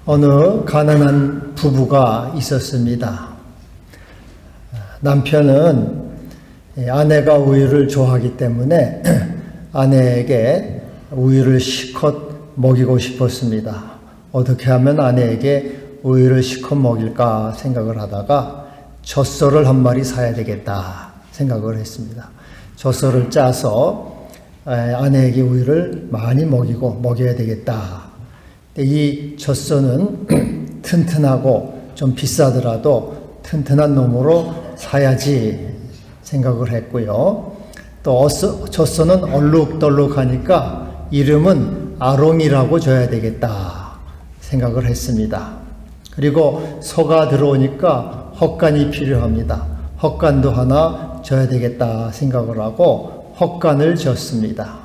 어느 가난한 부부가 있었습니다. 남편은 아내가 우유를 좋아하기 때문에 아내에게 우유를 실컷 먹이고 싶었습니다. 어떻게 하면 아내에게 우유를 실컷 먹일까 생각을 하다가 젖소를 한 마리 사야 되겠다 생각을 했습니다. 젖소를 짜서 아내에게 우유를 많이 먹여야 되겠다. 이 젖소는 튼튼하고 좀 비싸더라도 튼튼한 놈으로 사야지 생각을 했고요. 또 젖소는 얼룩덜룩하니까 이름은 아롱이라고 줘야 되겠다 생각을 했습니다. 그리고 소가 들어오니까 헛간이 필요합니다. 헛간도 하나 줘야 되겠다 생각을 하고 헛간을 줬습니다.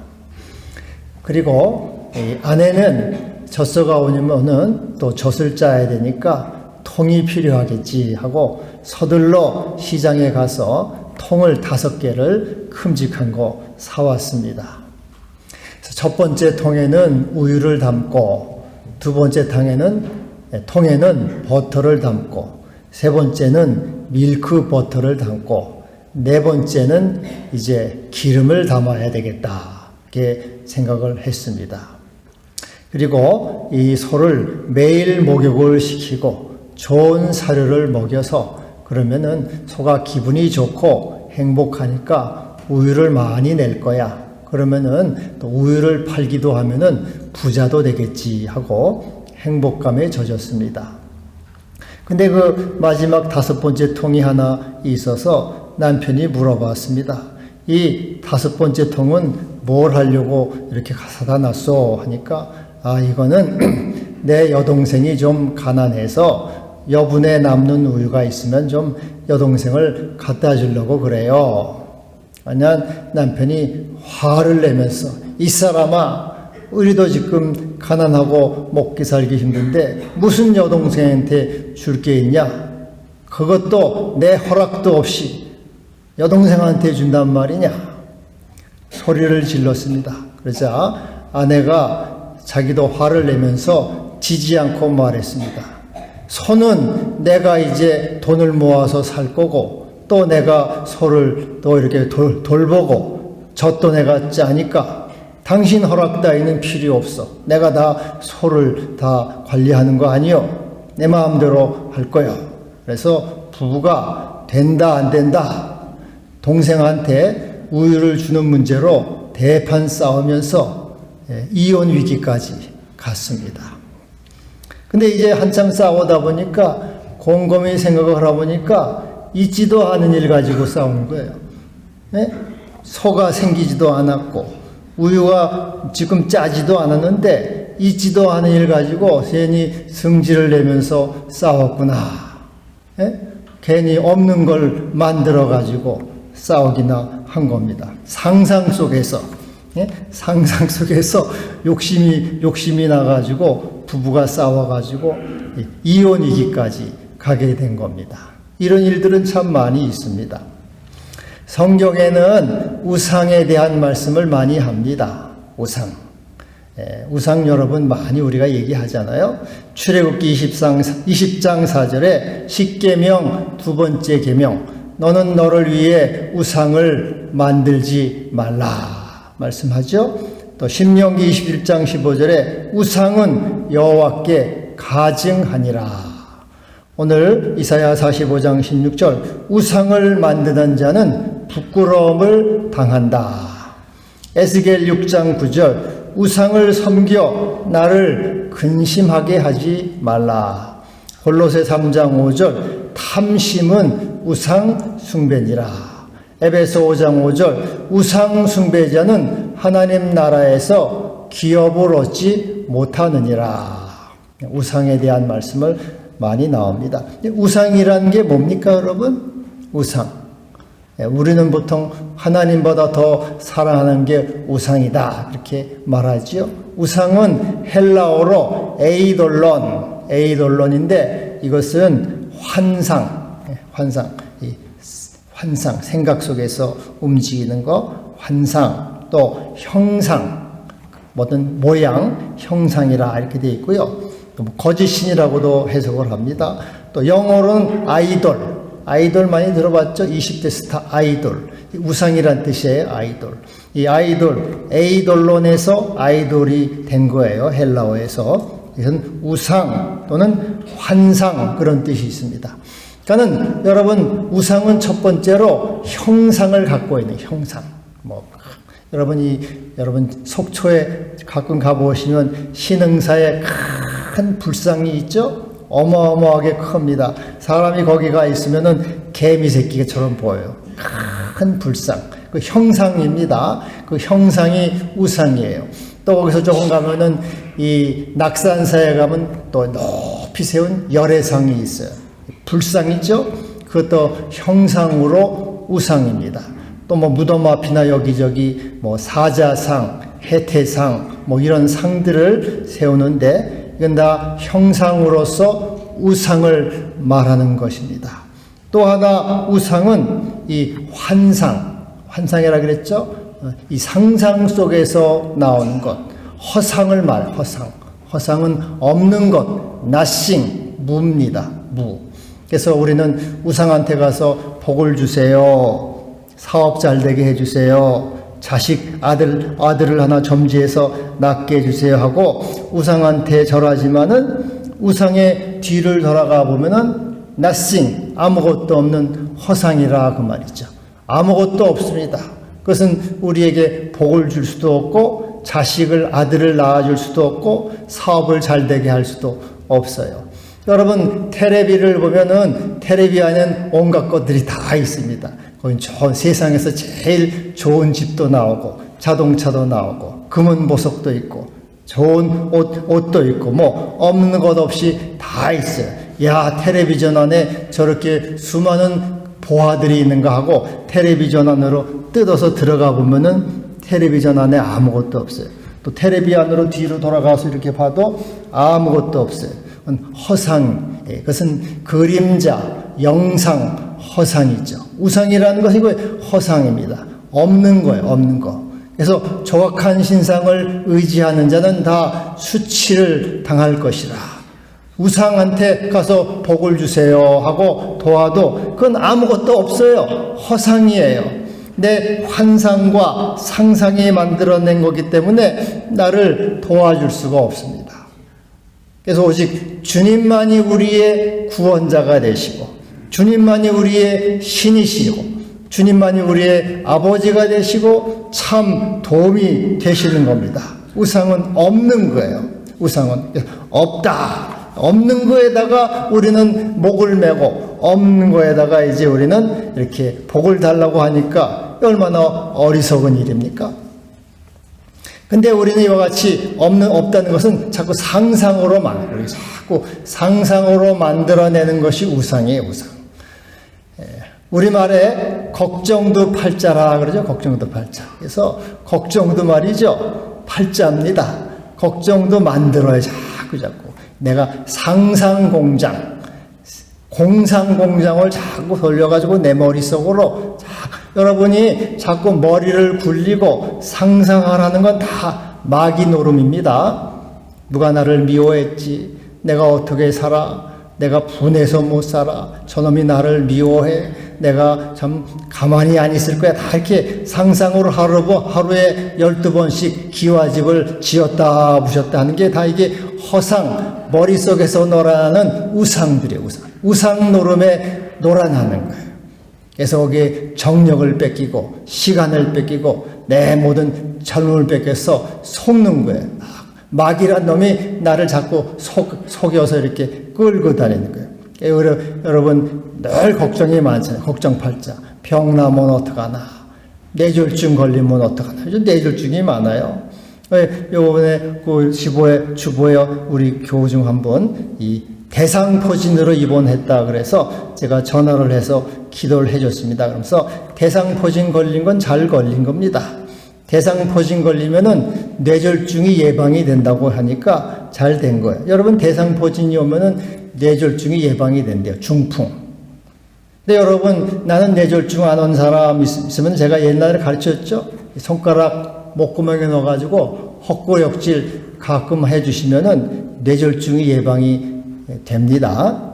그리고 아내는 젖소가 오면은 또 젖을 짜야 되니까 통이 필요하겠지 하고 서둘러 시장에 가서 통을 5개를 큼직한 거 사왔습니다. 첫 번째 통에는 우유를 담고, 두 번째 통에는 버터를 담고, 세 번째는 밀크 버터를 담고, 네 번째는 이제 기름을 담아야 되겠다 이렇게 생각을 했습니다. 그리고 이 소를 매일 목욕을 시키고 좋은 사료를 먹여서 그러면은 소가 기분이 좋고 행복하니까 우유를 많이 낼 거야. 그러면은 또 우유를 팔기도 하면은 부자도 되겠지 하고 행복감에 젖었습니다. 근데 그 마지막 5번째 통이 하나 있어서 남편이 물어봤습니다. 이 5번째 통은 뭘 하려고 이렇게 사다 놨어? 하니까 이거는 내 여동생이 좀 가난해서 여분에 남는 우유가 있으면 좀 여동생을 갖다 주려고 그래요. 남편이 화를 내면서 이 사람아, 우리도 지금 가난하고 먹기 살기 힘든데 무슨 여동생한테 줄 게 있냐? 그것도 내 허락도 없이 여동생한테 준단 말이냐? 소리를 질렀습니다. 그러자 아내가 자기도 화를 내면서 지지 않고 말했습니다. 소는 내가 이제 돈을 모아서 살 거고 또 내가 소를 또 이렇게 돌보고 젖도 내가 짜니까 당신 허락 따위는 필요 없어. 내가 다 소를 다 관리하는 거 아니요. 내 마음대로 할 거야. 그래서 부부가 된다 안 된다 동생한테 우유를 주는 문제로 대판 싸우면서 이혼 위기까지 갔습니다. 근데 이제 한참 싸우다 보니까 곰곰이 생각을 하다 보니까 있지도 않은 일 가지고 싸우는 거예요. 소가 생기지도 않았고 우유가 지금 짜지도 않았는데 있지도 않은 일 가지고 괜히 승질을 내면서 싸웠구나. 괜히 없는 걸 만들어 가지고 싸우기나 한 겁니다. 상상 속에서 욕심이 나가지고 부부가 싸워가지고 이혼 위기까지 가게 된 겁니다. 이런 일들은 참 많이 있습니다. 성경에는 우상에 대한 말씀을 많이 합니다. 우상 여러분 많이 우리가 얘기하잖아요. 출애굽기 20장 4절에 10계명 2번째 계명, 너는 너를 위해 우상을 만들지 말라 말씀하죠. 또 신명기 21장 15절에 우상은 여호와께 가증하니라. 오늘 이사야 45장 16절 우상을 만드는 자는 부끄러움을 당한다. 에스겔 6장 9절 우상을 섬겨 나를 근심하게 하지 말라. 골로새 3장 5절 탐심은 우상 숭배니라. 에베소 5장 5절 우상 숭배자는 하나님 나라에서 기업을 얻지 못하느니라. 우상에 대한 말씀을 많이 나옵니다. 우상이라는 게 뭡니까 여러분? 우상. 우리는 보통 하나님보다 더 사랑하는 게 우상이다 이렇게 말하지요. 우상은 헬라어로 에이돌론인데 이것은 환상, 생각 속에서 움직이는 거, 환상, 또 형상, 모든 모양, 형상이라 이렇게 되어 있고요. 거짓신이라고도 해석을 합니다. 또 영어로는 아이돌 많이 들어봤죠? 20대 스타 아이돌. 우상이란 뜻이에요, 아이돌. 이 아이돌, 에이돌론에서 아이돌이 된 거예요, 헬라어에서. 이것은 우상 또는 환상 그런 뜻이 있습니다. 그러니까는 여러분 우상은 첫 번째로 형상을 갖고 있는 형상. 여러분 속초에 가끔 가보시면 신흥사에 큰 불상이 있죠? 어마어마하게 큽니다. 사람이 거기가 있으면은 개미 새끼처럼 보여요. 큰 불상. 그 형상입니다. 그 형상이 우상이에요. 또 거기서 조금 가면은 이 낙산사에 가면 또 높이 세운 열애상이 있어요. 불상이죠? 그것도 형상으로 우상입니다. 또 무덤 앞이나 여기저기 사자상, 해태상 이런 상들을 세우는데 이건 다 형상으로서 우상을 말하는 것입니다. 또 하나 우상은 이 환상이라 그랬죠? 이 상상 속에서 나오는 것, 허상을 허상은 없는 것, nothing, 무입니다. 무. 그래서 우리는 우상한테 가서 복을 주세요. 사업 잘 되게 해주세요. 자식, 아들을 하나 점지해서 낳게 해주세요 하고 우상한테 절하지만은 우상의 뒤를 돌아가 보면은 nothing, 아무것도 없는 허상이라 그 말이죠. 아무것도 없습니다. 그것은 우리에게 복을 줄 수도 없고 아들을 낳아줄 수도 없고 사업을 잘 되게 할 수도 없어요. 여러분 텔레비를 보면은 텔레비 안에는 온갖 것들이 다 있습니다. 거기 세상에서 제일 좋은 집도 나오고 자동차도 나오고 금은 보석도 있고 좋은 옷도 있고 없는 것 없이 다 있어요. 야, 텔레비전 안에 저렇게 수많은 보화들이 있는가 하고 텔레비전 안으로 뜯어서 들어가 보면은 텔레비전 안에 아무것도 없어요. 또 텔레비 안으로 뒤로 돌아가서 이렇게 봐도 아무것도 없어요. 허상, 그것은 그림자, 영상, 허상이죠. 우상이라는 것이 허상입니다. 없는 거예요, 없는 거. 그래서 정확한 신상을 의지하는 자는 다 수치를 당할 것이라. 우상한테 가서 복을 주세요 하고 도와도 그건 아무것도 없어요. 허상이에요. 내 환상과 상상이 만들어낸 거기 때문에 나를 도와줄 수가 없습니다. 그래서 오직 주님만이 우리의 구원자가 되시고 주님만이 우리의 신이시고 주님만이 우리의 아버지가 되시고 참 도움이 되시는 겁니다. 우상은 없는 거예요. 우상은 없다. 없는 거에다가 우리는 목을 메고 없는 거에다가 이제 우리는 이렇게 복을 달라고 하니까 얼마나 어리석은 일입니까? 근데 우리는 이와 같이 없다는 것은 자꾸 상상으로 만들어내는 것이 우상이에요, 우상. 우리말에 걱정도 팔자라 그러죠, 걱정도 팔자. 그래서 걱정도 말이죠, 팔자입니다. 걱정도 만들어요, 자꾸. 내가 공상공장을 자꾸 돌려가지고 내 머릿속으로 여러분이 자꾸 머리를 굴리고 상상하라는 건 다 마귀 노름입니다. 누가 나를 미워했지? 내가 어떻게 살아? 내가 분해서 못 살아? 저놈이 나를 미워해? 내가 참 가만히 안 있을 거야. 다 이렇게 상상으로 하루에 12번씩 기와집을 지었다 부셨다 하는 게 다 이게 허상, 머릿속에서 놀아나는 우상들이에요. 우상 노름에 놀아나는 거예요. 그래서 거기에 정력을 뺏기고 시간을 뺏기고 내 모든 젊음을 뺏겨서 속는 거예요. 마귀란 놈이 나를 자꾸 속여서 이렇게 끌고 다니는 거예요. 여러분 늘 걱정이 많잖아요. 걱정 팔자. 병 나면 어떡하나. 뇌졸중 걸리면 어떡하나. 요즘 뇌졸중이 많아요. 요번에 그 주보에 우리 교우 중 한 분 이 대상포진으로 입원했다 그래서 제가 전화를 해서 기도를 해줬습니다. 그러면서 대상포진 걸린 건 잘 걸린 겁니다. 대상포진 걸리면은 뇌졸중이 예방이 된다고 하니까 잘 된 거예요. 여러분 대상포진이 오면은 뇌졸중이 예방이 된대요. 중풍. 근데 여러분 나는 뇌졸중 안 온 사람 있으면 제가 옛날에 가르쳤죠. 손가락 목구멍에 넣어가지고 헛구역질 가끔 해주시면은 뇌졸중이 예방이 됩니다.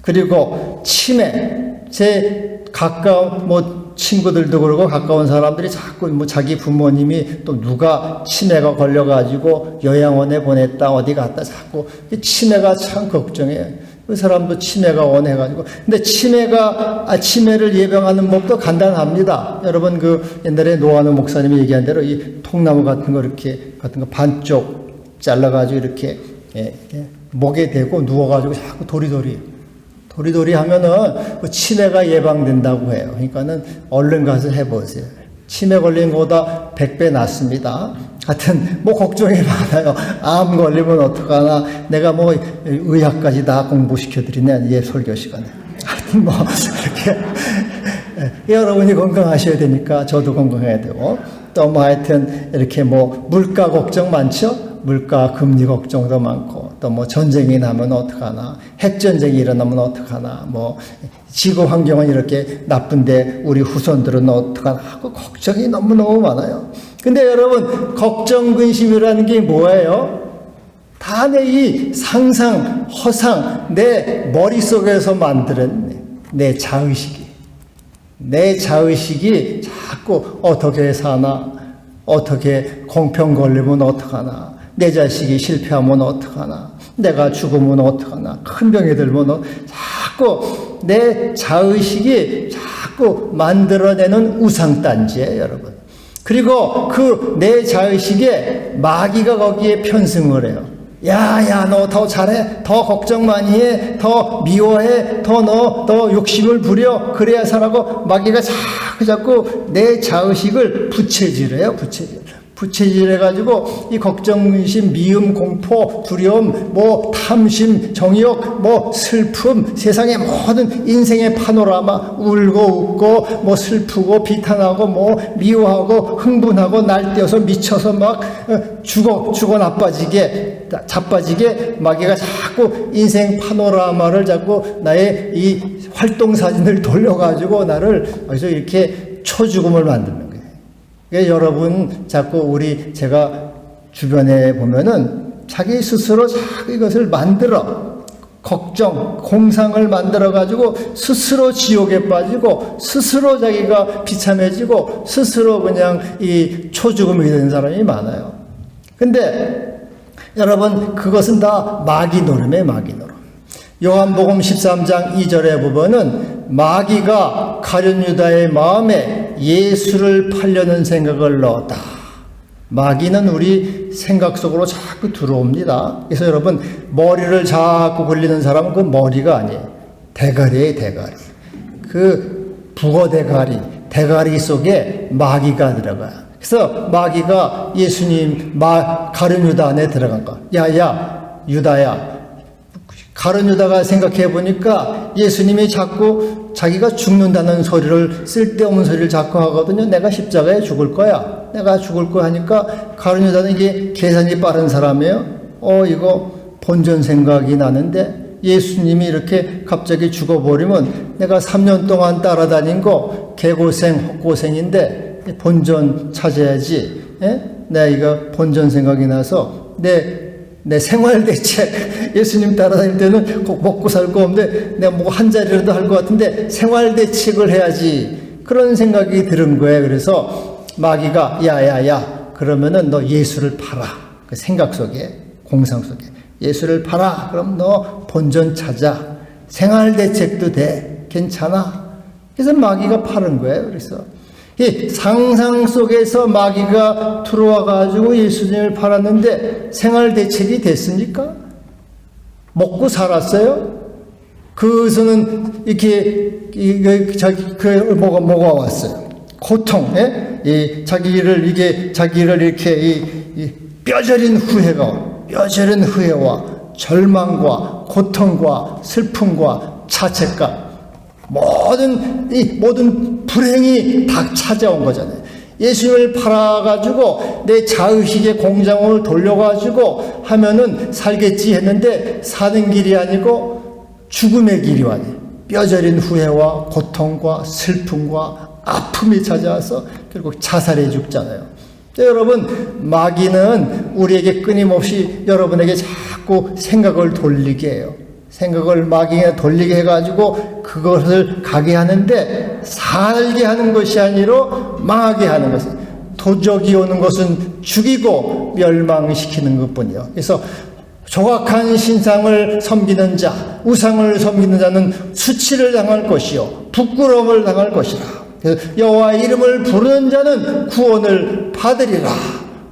그리고 치매, 제 가까운 친구들도 그러고 가까운 사람들이 자꾸 자기 부모님이 또 누가 치매가 걸려가지고 요양원에 보냈다 어디 갔다 자꾸 치매가 참 걱정해요. 그 사람도 치매가 원해가지고. 근데 치매를 예방하는 법도 간단합니다. 여러분 옛날에 노아노 목사님이 얘기한 대로 이 통나무 같은 거 반쪽 잘라가지고 이렇게 목에 대고 누워가지고 자꾸 도리도리 하면은 치매가 예방된다고 해요. 그러니까는 얼른 가서 해보세요. 치매 걸린 것보다 100배 낫습니다. 하여튼 걱정이 많아요. 암 걸리면 어떡하나. 내가 의학까지 다 공부시켜드리네, 설교 시간에. 하여튼 이렇게 여러분이 건강하셔야 되니까 저도 건강해야 되고, 또 하여튼 이렇게 물가 걱정 많죠? 물가 금리 걱정도 많고, 또 전쟁이 나면 어떡하나, 핵전쟁이 일어나면 어떡하나, 지구 환경은 이렇게 나쁜데 우리 후손들은 어떡하나 하고 걱정이 너무너무 많아요. 근데 여러분, 걱정, 근심이라는 게 뭐예요? 다 내 이 상상, 허상, 내 머릿속에서 만드는 내 자의식이 자꾸 어떻게 사나, 어떻게 공평 걸리면 어떡하나, 내 자식이 실패하면 어떡하나, 내가 죽으면 어떡하나, 큰 병이 들면 자꾸 내 자의식이 자꾸 만들어내는 우상단지예요, 여러분. 그리고 내 자의식에 마귀가 거기에 편승을 해요. 야, 너 더 잘해, 더 걱정 많이 해, 더 미워해, 더 욕심을 부려, 그래야 살라고 마귀가 자꾸 내 자의식을 부채질해요, 부채질해가지고 이 걱정, 근심, 미움, 공포, 두려움, 탐심, 정욕, 슬픔, 세상의 모든 인생의 파노라마, 울고 웃고, 슬프고 비탄하고, 미워하고, 흥분하고, 날뛰어서 미쳐서 죽어 자빠지게 마귀가 자꾸 인생 파노라마를 자꾸 나의 이 활동 사진을 돌려가지고 나를 여기서 이렇게 초죽음을 만드는 거예요. 여러분 자꾸 제가 주변에 보면은 자기 스스로 자꾸 이것을 만들어 걱정, 공상을 만들어 가지고 스스로 지옥에 빠지고 스스로 자기가 비참해지고 스스로 그냥 이 초죽음이 되는 사람이 많아요. 근데 여러분 그것은 다 마귀 노름이에요, 마귀 노름. 요한복음 13장 2절에 보면은 마귀가 가룟 유다의 마음에 예수를 팔려는 생각을 넣었다. 마귀는 우리 생각 속으로 자꾸 들어옵니다. 그래서 여러분 머리를 자꾸 굴리는 사람은 그 머리가 아니에요. 대가리예요, 대가리. 북어 대가리 속에 마귀가 들어가요. 그래서 마귀가 예수님 가룟 유다 안에 들어간 거. 야, 유다야. 가룟 유다가 생각해 보니까 예수님이 자꾸 자기가 죽는다는 쓸데없는 소리를 자꾸 하거든요. 내가 십자가에 죽을 거야. 내가 죽을 거야 하니까 가룟 유다는 이게 계산이 빠른 사람이에요. 이거 본전 생각이 나는데 예수님이 이렇게 갑자기 죽어버리면 내가 3년 동안 따라다닌 거 개고생, 헛고생인데 본전 찾아야지. 내가 이거 본전 생각이 나서 내 생활 대책, 예수님 따라다닐 때는 꼭 먹고 살 거 없는데 내가 한 자리라도 할 것 같은데 생활 대책을 해야지. 그런 생각이 들은 거예요. 그래서 마귀가 야, 그러면은 너 예수를 팔아. 그 생각 속에, 공상 속에. 예수를 팔아. 그럼 너 본전 찾아. 생활 대책도 돼. 괜찮아. 그래서 마귀가 파는 거예요. 그래서 이 상상 속에서 마귀가 들어와 가지고 예수님을 팔았는데 생활 대책이 됐습니까? 먹고 살았어요? 그것은 이렇게 뭐가 왔어요? 고통, 자기를 이렇게 뼈저린 후회와 절망과 고통과 슬픔과 자책감, 모든 불행이 다 찾아온 거잖아요. 예수님을 팔아가지고 내 자의식의 공장을 돌려가지고 하면은 살겠지 했는데 사는 길이 아니고 죽음의 길이 와요. 뼈저린 후회와 고통과 슬픔과 아픔이 찾아와서 결국 자살해 죽잖아요. 여러분, 마귀는 우리에게 끊임없이 여러분에게 자꾸 생각을 돌리게 해요. 생각을 마귀에 돌리게 해가지고 그것을 가게 하는데, 살게 하는 것이 아니라 망하게 하는 것은, 도적이 오는 것은 죽이고 멸망시키는 것뿐이요. 그래서 조각한 신상을 섬기는 자, 우상을 섬기는 자는 수치를 당할 것이요 부끄러움을 당할 것이라. 그래서 여호와의 이름을 부르는 자는 구원을 받으리라.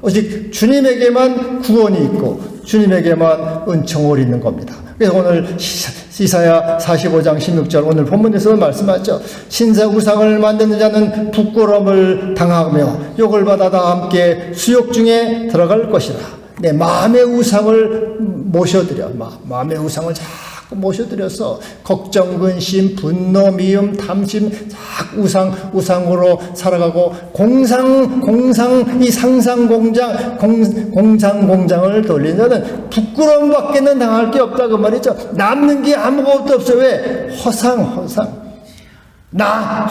오직 주님에게만 구원이 있고 주님에게만 은총을 있는 겁니다. 그래서 오늘 이사야 45장 16절 오늘 본문에서 말씀하죠. 신사 우상을 만드는 자는 부끄러움을 당하며 욕을 받아 다 함께 수욕 중에 들어갈 것이라. 내 마음의 우상을 모셔드려, 마음의 우상을 자꾸 모셔드려서 걱정, 근심, 분노, 미움, 탐심, 자꾸 우상으로 살아가고 이 상상공장, 공장을 돌리는 자는 부끄러움밖에는 당할 게 없다 그 말이죠. 남는 게 아무것도 없어요. 왜? 허상.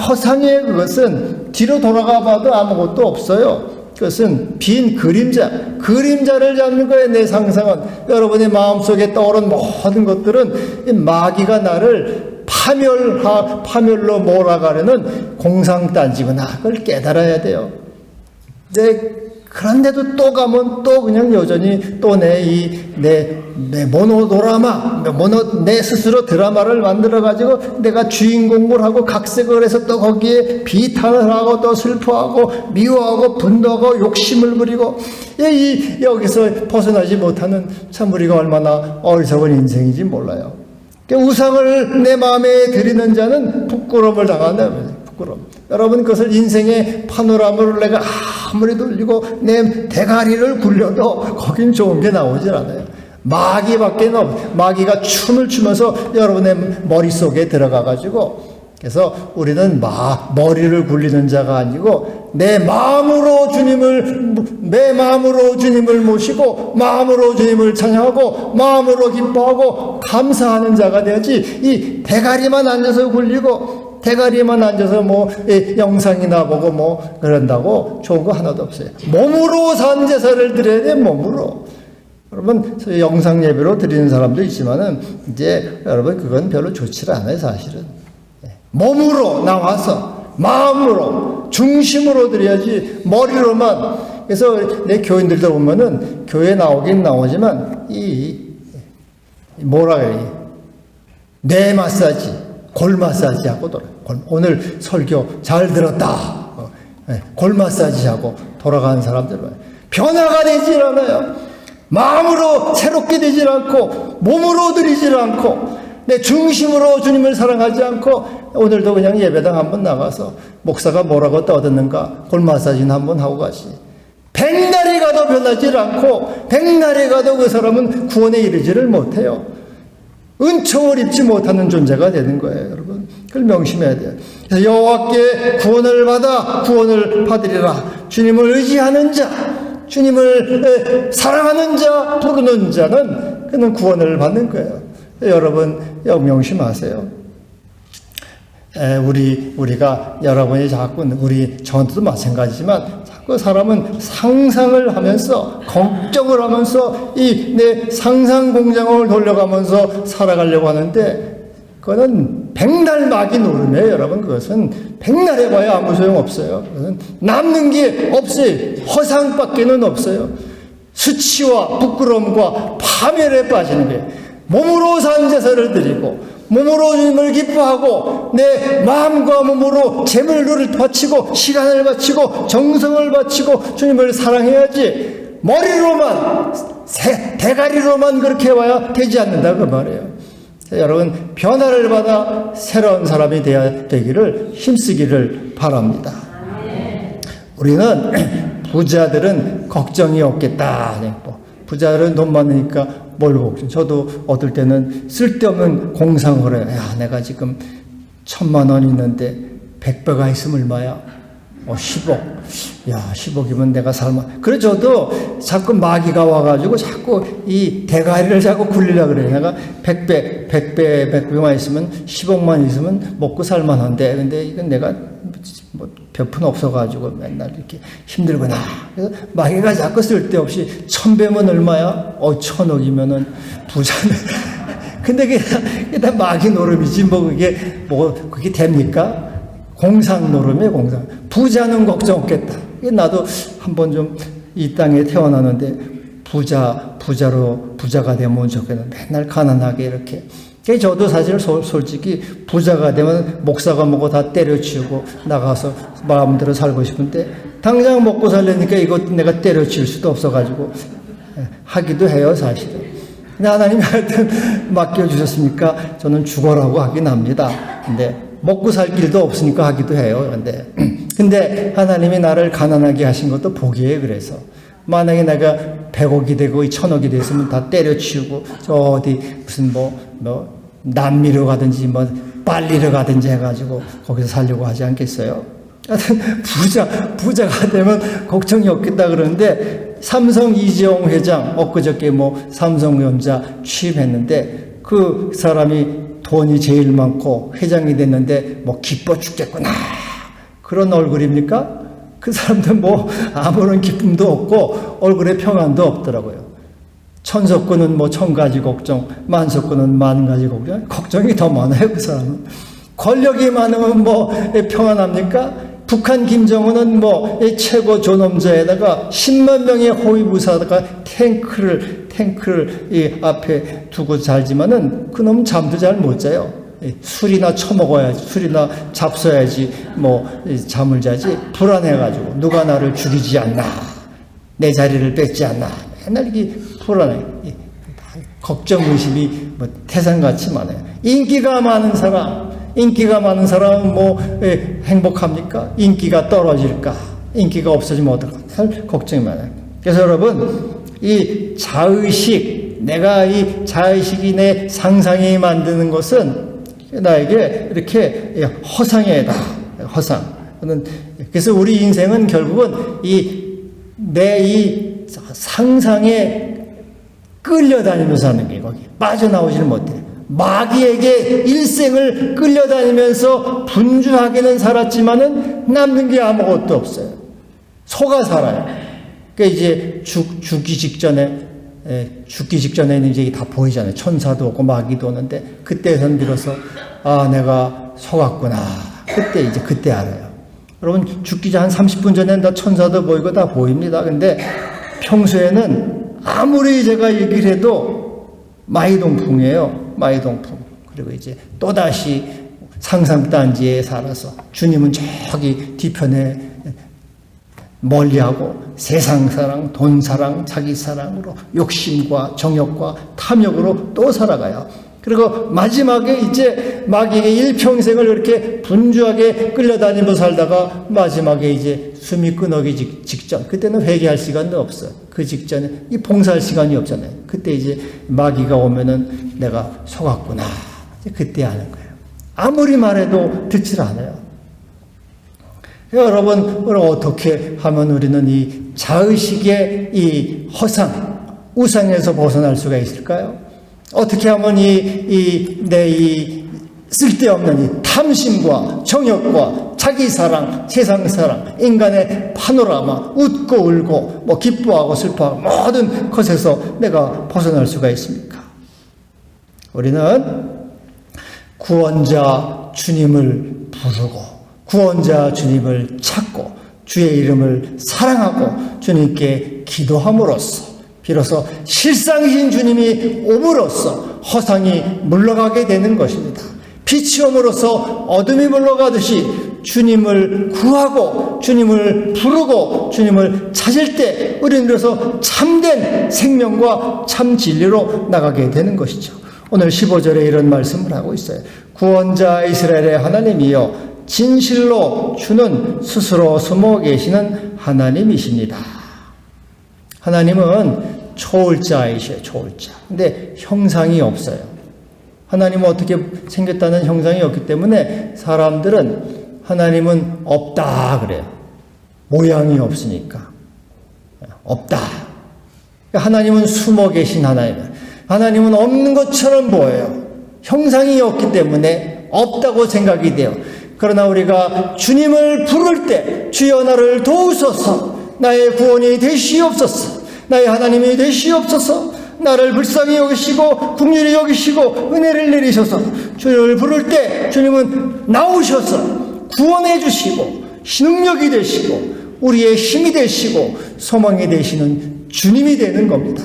허상의 그것은 뒤로 돌아가 봐도 아무것도 없어요. 그것은 빈 그림자를 잡는 거예요. 내 상상은. 여러분의 마음속에 떠오른 모든 것들은 마귀가 나를 파멸로 몰아가려는 공상단지구나. 그걸 깨달아야 돼요. 그런데도 또 가면 또 그냥 여전히 또 내 모노드라마, 내 스스로 드라마를 만들어가지고 내가 주인공을 하고 각색을 해서 또 거기에 비탄을 하고 또 슬퍼하고 미워하고 분노하고 욕심을 부리고 여기서 벗어나지 못하는 참 우리가 얼마나 어리석은 인생인지 몰라요. 우상을 내 마음에 들이는 자는 부끄러움을 당한다. 부끄러움. 여러분 그것을 인생의 파노라마를 내가 아무리 돌리고 내 대가리를 굴려도 거긴 좋은 게 나오질 않아요. 마귀가 춤을 추면서 여러분의 머릿속에 들어가가지고 그래서 우리는 머리를 굴리는 자가 아니고 내 마음으로 주님을 모시고 마음으로 주님을 찬양하고 마음으로 기뻐하고 감사하는 자가 되어야지 이 대가리만 앉아서 굴리고 대가리만 앉아서 영상이나 보고 그런다고 좋은 거 하나도 없어요. 몸으로 산 제사를 드려야 돼. 몸으로. 여러분 영상 예배로 드리는 사람도 있지만은 이제 여러분 그건 별로 좋지 않아요. 사실은 몸으로 나와서 마음으로 중심으로 드려야지 머리로만. 그래서 내 교인들도 보면은 교회 나오긴 나오지만 뇌 마사지, 골 마사지 하고 오늘 설교 잘 들었다. 골 마사지 하고 돌아가는 사람들 변화가 되질 않아요. 마음으로 새롭게 되질 않고 몸으로 드리질 않고 내 중심으로 주님을 사랑하지 않고 오늘도 그냥 예배당 한번 나가서 목사가 뭐라고 떠드는가 골 마사지는 한번 하고 가시. 백날이 가도 변하질 않고 백날이 가도 그 사람은 구원에 이르지를 못해요. 은총을 입지 못하는 존재가 되는 거예요. 여러분 그걸 명심해야 돼요. 그래서 여호와께 구원을 받으리라. 주님을 의지하는 자, 주님을 사랑하는 자, 부르는 자는 그는 구원을 받는 거예요. 여러분 명심하세요. 우리가 여러분이 자꾸 저한테도 마찬가지지만 자꾸 사람은 상상을 하면서 걱정을 하면서 내 상상 공장을 돌려가면서 살아가려고 하는데 그거는 백날 마귀 노름이에요. 여러분 그것은 백날 해봐야 아무 소용 없어요. 그것은 남는 게 없어요. 허상밖에는 없어요. 수치와 부끄러움과 파멸에 빠지는 게 몸으로 산 제사를 드리고 몸으로 주님을 기뻐하고 내 마음과 몸으로 재물을 바치고 시간을 바치고 정성을 바치고 주님을 사랑해야지 머리로만 대가리로만 그렇게 해와야 되지 않는다 그 말이에요. 여러분 변화를 받아 새로운 사람이 되기를 힘쓰기를 바랍니다. 우리는 부자들은 걱정이 없겠다. 부자들은 돈 많으니까 뭘 걱정. 저도 얻을 때는 쓸데없는 공상을 해요. 내가 지금 1,000만 원 있는데 100배가 있으면 얼마야? 10억. 10억이면 내가 그래 저도 자꾸 마귀가 와가지고 자꾸 이 대가리를 자꾸 굴리려고 그래요. 내가 100배만 있으면 10억만 있으면 먹고 살만한데 근데 이건 내가 뭐 벼푼 없어가지고 맨날 이렇게 힘들구나. 그래서 마귀가 자꾸 쓸데없이 1000배면 얼마야? 1000억이면은 부자는. 근데 그게 다 마귀 노름이지 뭐 그게 됩니까? 공상 노름이에요, 공상. 부자는 걱정 없겠다. 나도 한번 좀 이 땅에 태어나는데 부자가 되면 좋겠는데 맨날 가난하게 이렇게. 저도 사실 솔직히 부자가 되면 목사가 뭐고 다 때려치우고 나가서 마음대로 살고 싶은데 당장 먹고 살려니까 이거 내가 때려치울 수도 없어가지고 하기도 해요, 사실은. 근데 하나님이 하여튼 맡겨주셨으니까 저는 죽어라고 하긴 합니다. 근데 먹고 살 길도 없으니까 하기도 해요. 근데 하나님이 나를 가난하게 하신 것도 복이에요. 그래서 만약에 내가 100억이 되고 1000억이 됐으면 다 때려치우고 저 어디 무슨 남미로 가든지 빨리로 가든지 해가지고 거기서 살려고 하지 않겠어요? 하여튼 부자가 되면 걱정이 없겠다 그러는데 삼성 이재용 회장 엊그저께 삼성전자 취임했는데 그 사람이 돈이 제일 많고 회장이 됐는데 기뻐 죽겠구나 그런 얼굴입니까? 그 사람들 아무런 기쁨도 없고 얼굴에 평안도 없더라고요. 천석구는 1000가지 걱정, 만석구는 10,000가지 걱정. 걱정이 더 많아요, 그 사람은. 권력이 많으면 평안합니까? 북한 김정은은 최고 존엄자에다가 10만 명의 호위무사다가 탱크를 이 앞에 두고 살지만은 그놈은 잠도 잘 못 자요. 술이나 처먹어야지, 술이나 잡숴야지 잠을 자지. 불안해가지고 누가 나를 죽이지 않나, 내 자리를 뺏지 않나, 맨날 이게 불안해. 걱정의식이 태산같이 많아요. 인기가 많은 사람은 행복합니까? 인기가 떨어질까? 인기가 없어지면 어떨까? 걱정이 많아요. 그래서 여러분, 이 자의식, 내가 이 자의식이 내 상상이 만드는 것은 나에게 이렇게 허상이다. 허상. 그래서 우리 인생은 결국은 내 상상에 끌려다니면서 하는 게 거기 빠져나오질 못해. 마귀에게 일생을 끌려다니면서 분주하게는 살았지만은 남는 게 아무것도 없어요. 속아 살아요. 그러니까 이제 죽기 직전에는 이제 다 보이잖아요. 천사도 오고 마귀도 오는데 그때선 비로소 내가 속았구나. 그때 알아요. 여러분 죽기 전 한 30분 전에는 다 천사도 보이고 다 보입니다. 근데 평소에는 아무리 제가 얘기를 해도 마이동풍이에요. 마이동풍. 그리고 이제 또다시 상상단지에 살아서 주님은 저기 뒤편에 멀리하고 세상사랑, 돈사랑, 자기사랑으로 욕심과 정욕과 탐욕으로 또 살아가요. 그리고 마지막에 이제 마귀의 일평생을 이렇게 분주하게 끌려다니면서 살다가 마지막에 이제 숨이 끊어지기 직전, 그때는 회개할 시간도 없어요. 그 직전에 이 봉사할 시간이 없잖아요. 그때 이제 마귀가 오면은 내가 속았구나. 그때 아는 거예요. 아무리 말해도 듣질 않아요. 여러분, 어떻게 하면 우리는 이 자의식의 이 허상, 우상에서 벗어날 수가 있을까요? 어떻게 하면 내 쓸데없는 이 탐심과 정욕과 자기사랑, 세상사랑, 인간의 파노라마, 웃고 울고, 기뻐하고 슬퍼하고 모든 것에서 내가 벗어날 수가 있습니까? 우리는 구원자 주님을 부르고, 구원자 주님을 찾고 주의 이름을 사랑하고 주님께 기도함으로써 비로소 실상이신 주님이 옴으로써 허상이 물러가게 되는 것입니다. 빛이 옴으로써 어둠이 물러가듯이 주님을 구하고 주님을 부르고 주님을 찾을 때 우리는 비로소 참된 생명과 참 진리로 나가게 되는 것이죠. 오늘 15절에 이런 말씀을 하고 있어요. 구원자 이스라엘의 하나님이여 진실로 주는 스스로 숨어 계시는 하나님이십니다. 하나님은 초월자이셔요. 초월자. 근데 형상이 없어요. 하나님은 어떻게 생겼다는 형상이 없기 때문에 사람들은 하나님은 없다 그래요. 모양이 없으니까. 없다. 하나님은 숨어 계신 하나님이에요. 하나님은 없는 것처럼 보여요. 형상이 없기 때문에 없다고 생각이 돼요. 그러나 우리가 주님을 부를 때 주여 나를 도우소서, 나의 구원이 되시옵소서, 나의 하나님이 되시옵소서, 나를 불쌍히 여기시고 긍휼히 여기시고 은혜를 내리셔서 주를 부를 때 주님은 나오셔서 구원해 주시고 능력이 되시고 우리의 힘이 되시고 소망이 되시는 주님이 되는 겁니다.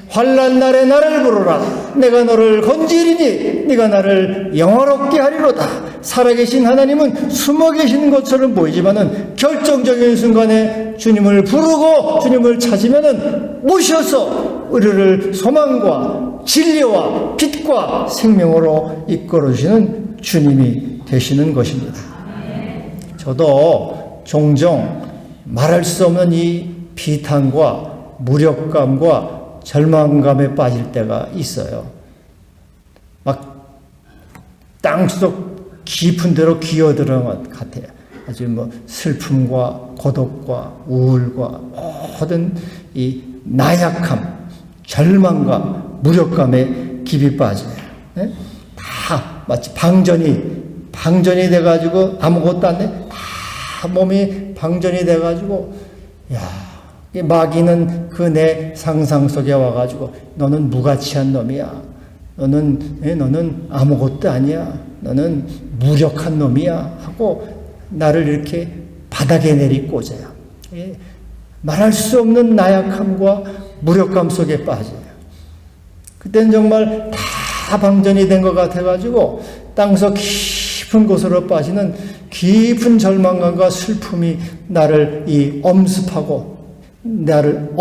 환난 날에 나를 부르라. 내가 너를 건지리니 네가 나를 영화롭게 하리로다. 살아계신 하나님은 숨어 계시는 것처럼 보이지만은 결정적인 순간에 주님을 부르고 주님을 찾으면은 모셔서 우리를 소망과 진리와 빛과 생명으로 이끌어 주시는 주님이 되시는 것입니다. 저도 종종 말할 수 없는 이 비탄과 무력감과 절망감에 빠질 때가 있어요. 막 땅속 깊은 데로 기어들어간 것 같아요. 아주 슬픔과 고독과 우울과 모든 이 나약함, 절망과 무력감에 깊이 빠져요. 네? 다 마치 방전이 돼가지고 아무것도 안 돼. 다 몸이 방전이 돼가지고, 마귀는 그 내 상상 속에 와가지고 너는 무가치한 놈이야. 너는 아무것도 아니야. 너는 무력한 놈이야. 하고 나를 이렇게 바닥에 내리꽂아요. 말할 수 없는 나약함과 무력감 속에 빠져요. 그때는 정말 다 방전이 된 것 같아가지고 땅속 깊은 곳으로 빠지는 깊은 절망감과 슬픔이 나를 엄습하고 나를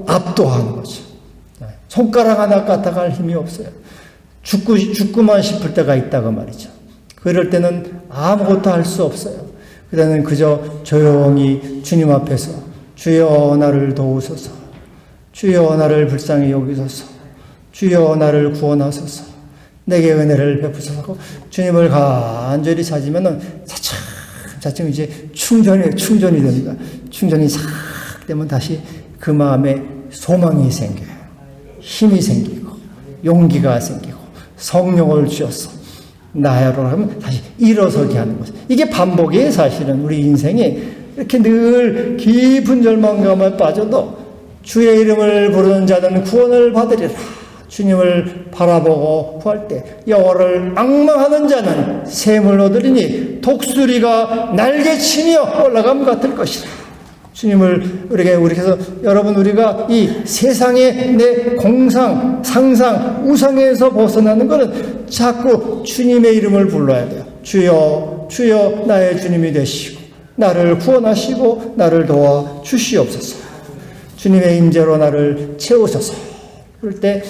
압도하는 거죠. 손가락 하나 까딱할 힘이 없어요. 죽고만 싶을 때가 있다고 말이죠. 그럴 때는 아무것도 할 수 없어요. 그때는 그저 조용히 주님 앞에서 주여 나를 도우소서, 주여 나를 불쌍히 여기소서, 주여 나를 구원하소서, 내게 은혜를 베푸소서 하고 주님을 간절히 찾으면은 차츰 이제 충전이 됩니다. 충전이 싹 되면 다시 그 마음에 소망이 생겨요. 힘이 생기고 용기가 생기고 성령을 주셔서 나야로 하면 다시 일어서게 하는 거죠. 이게 반복이에요. 사실은 우리 인생이 이렇게 늘 깊은 절망감에 빠져도 주의 이름을 부르는 자는 구원을 받으리라. 주님을 바라보고 구할 때 여호와를 앙망하는 자는 샘을 얻으리니 독수리가 날개치며 올라감 같을 것이라. 주님을 우리께서 여러분 우리가 이 세상의 내 공상, 상상, 우상에서 벗어나는 것은 자꾸 주님의 이름을 불러야 돼요. 주여, 주여 나의 주님이 되시고 나를 구원하시고 나를 도와 주시옵소서. 주님의 임재로 나를 채우소서. 그럴 때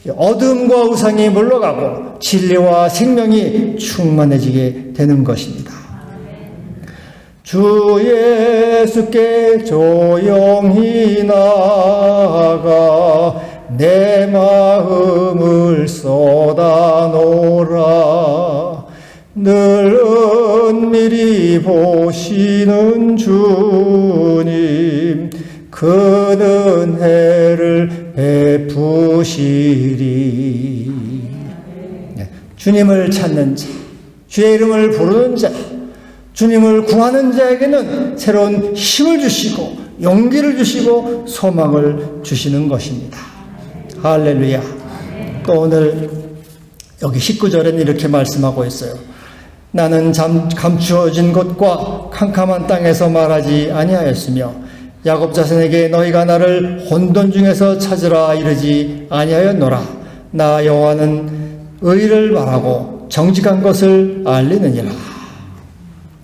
어둠과 우상이 물러가고 진리와 생명이 충만해지게 되는 것입니다. 주 예수께 조용히 나아가 내 마음을 쏟아놓으라. 늘 은밀히 보시는 주님 그 은혜를 베푸시리. 주님을 찾는 자, 주의 이름을 부르는 자, 주님을 구하는 자에게는 새로운 힘을 주시고 용기를 주시고 소망을 주시는 것입니다. 할렐루야. 또 오늘 여기 19절에는 이렇게 말씀하고 있어요. 나는 감추어진 곳과 캄캄한 땅에서 말하지 아니하였으며 야곱 자손에게 너희가 나를 혼돈 중에서 찾으라 이르지 아니하였노라. 나 여호와는 의를 말하고 정직한 것을 알리느니라.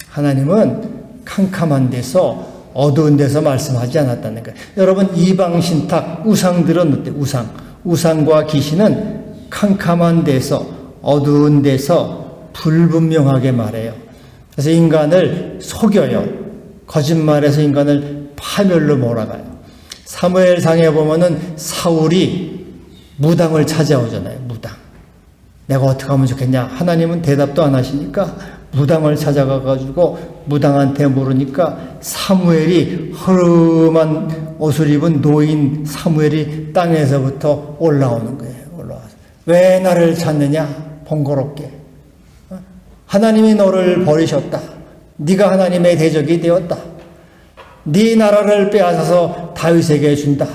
하나님은 캄캄한 데서 어두운 데서 말씀하지 않았다는 거예요. 여러분 이방신탁 우상들은 어때요? 우상과 귀신은 캄캄한 데서 어두운 데서 불분명하게 말해요. 그래서 인간을 속여요. 거짓말해서 인간을 파멸로 몰아가요. 사무엘상에 보면은 사울이 무당을 찾아오잖아요. 무당. 내가 어떻게 하면 좋겠냐. 하나님은 대답도 안 하시니까 무당을 찾아가가지고 무당한테 물으니까 사무엘이 허름한 옷을 입은 노인 사무엘이 땅에서부터 올라오는 거예요. 올라와서 왜 나를 찾느냐? 번거롭게. 하나님이 너를 버리셨다. 네가 하나님의 대적이 되었다. 네 나라를 빼앗아서 다윗에게 준다.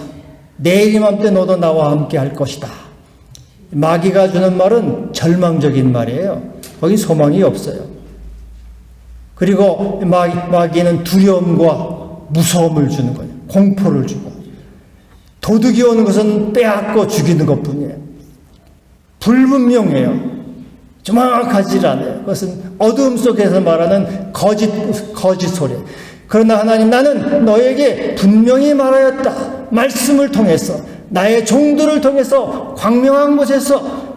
내일 이맘때 너도 나와 함께 할 것이다. 마귀가 주는 말은 절망적인 말이에요. 거기 소망이 없어요. 그리고 마귀는 두려움과 무서움을 주는 거예요. 공포를 주고. 도둑이 오는 것은 빼앗고 죽이는 것뿐이에요. 불분명해요. 정확하지 않아요. 그것은 어두움 속에서 말하는 거짓 소리. 그러나 하나님, 나는 너에게 분명히 말하였다. 말씀을 통해서, 나의 종들을 통해서, 광명한 곳에서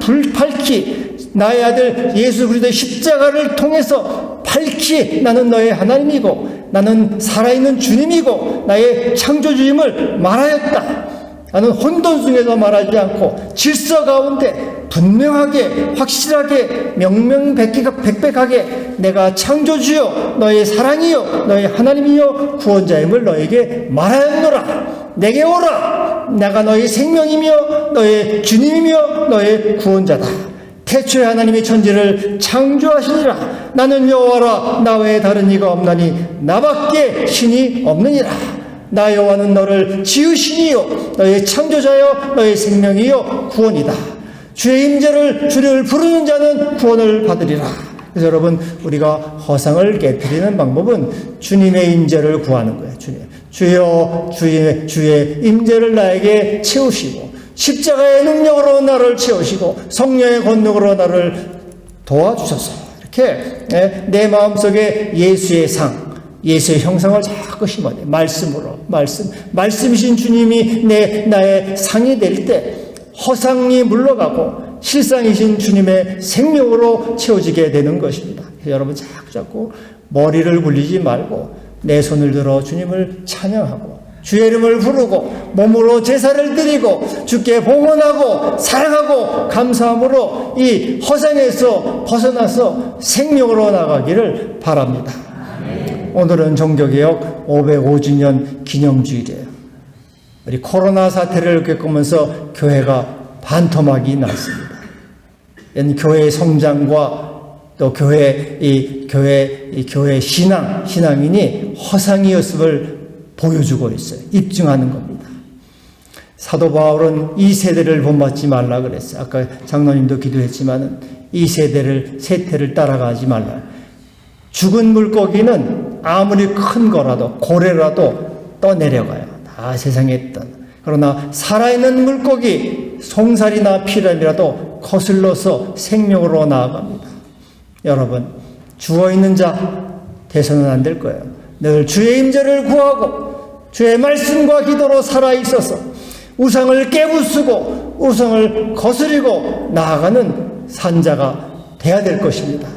불밝히 나의 아들 예수 그리스도의 십자가를 통해서 밝히 나는 너의 하나님이고 나는 살아있는 주님이고 나의 창조주임을 말하였다. 나는 혼돈 중에서 말하지 않고 질서 가운데 분명하게 확실하게 명명백백하게 내가 창조주요 너의 사랑이요 너의 하나님이요 구원자임을 너에게 말하였노라. 내게 오라. 내가 너의 생명이며 너의 주님이며 너의 구원자다. 태초에 하나님이 천지를 창조하시니라. 나는 여호와라. 나 외에 다른 이가 없나니 나밖에 신이 없느니라. 나 여호와는 너를 지으시니요 너의 창조자여 너의 생명이요 구원이다. 주의 임재를 주를 부르는 자는 구원을 받으리라. 그래서 여러분, 우리가 허상을 깨뜨리는 방법은 주님의 임재를 구하는 거예요. 주여 주의 임재를 나에게 채우시고 십자가의 능력으로 나를 채우시고 성령의 권능으로 나를 도와주셔서 이렇게 내 마음속에 예수의 상, 예수의 형상을 자꾸 심어야 돼. 말씀으로. 말씀이신 주님이 나의 상이 될 때 허상이 물러가고 실상이신 주님의 생명으로 채워지게 되는 것입니다. 여러분, 자꾸 머리를 굴리지 말고 내 손을 들어 주님을 찬양하고 주의 이름을 부르고 몸으로 제사를 드리고 주께 봉헌하고 사랑하고 감사함으로 이 허상에서 벗어나서 생명으로 나가기를 바랍니다. 오늘은 종교개혁 550년 기념주일이에요. 우리 코로나 사태를 겪으면서 교회가 반토막이 났습니다. 교회의 성장과 또 교회 신앙인이 허상이었음을 보여주고 있어요. 입증하는 겁니다. 사도 바울은 이 세대를 본받지 말라 그랬어요. 아까 장로님도 기도했지만은 이 세태를 따라가지 말라. 죽은 물고기는 아무리 큰 거라도 고래라도 떠내려가요. 다 세상에 있던. 그러나 살아있는 물고기 송사리나 피라미라도 거슬러서 생명으로 나아갑니다. 여러분, 죽어있는 자 돼서는 안 될 거예요. 늘 주의 임재를 구하고 주의 말씀과 기도로 살아있어서 우상을 깨부수고 우상을 거스리고 나아가는 산자가 돼야 될 것입니다.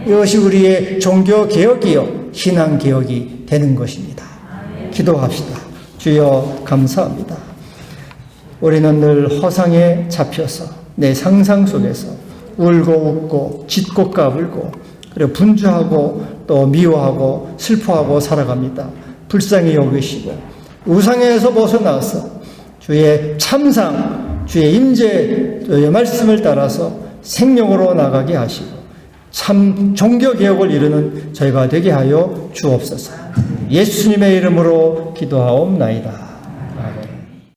이것이 우리의 종교개혁이요 신앙개혁이 되는 것입니다. 기도합시다. 주여, 감사합니다. 우리는 늘 허상에 잡혀서 내 상상 속에서 울고 웃고 짖고 까불고 그리고 분주하고 또 미워하고 슬퍼하고 살아갑니다. 불쌍히 여기시고 우상에서 벗어나서 주의 참상, 주의 임재, 주의 말씀을 따라서 생명으로 나가게 하시고 참 종교개혁을 이루는 저희가 되게 하여 주옵소서. 예수님의 이름으로 기도하옵나이다.